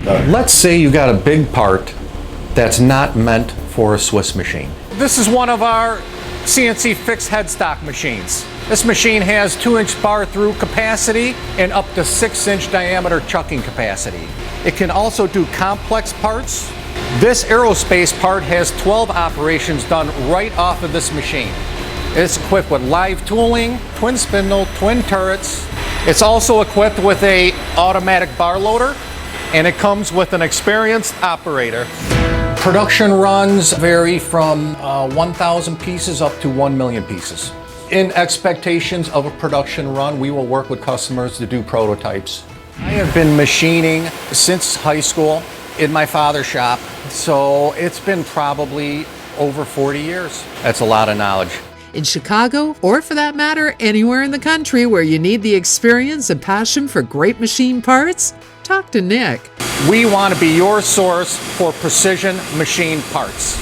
Let's say you got a big part that's not meant for a Swiss machine. This is one of our CNC fixed headstock machines. This machine has 2-inch bar through capacity and up to 6-inch diameter chucking capacity. It can also do complex parts. This Aerospace part has 12 operations done right off of this machine. It's equipped with live tooling, twin spindle, twin turrets. It's also equipped with an automatic bar loader, and it comes with an experienced operator. Production runs vary from 1,000 pieces up to 1 million pieces. In expectations of a production run, we will work with customers to do prototypes. I have been machining since high school in my father's shop, so it's been probably over 40 years. That's a lot of knowledge. In Chicago, or for that matter, anywhere in the country where you need the experience and passion for great machine parts, talk to Nick. We want to be your source for precision machine parts.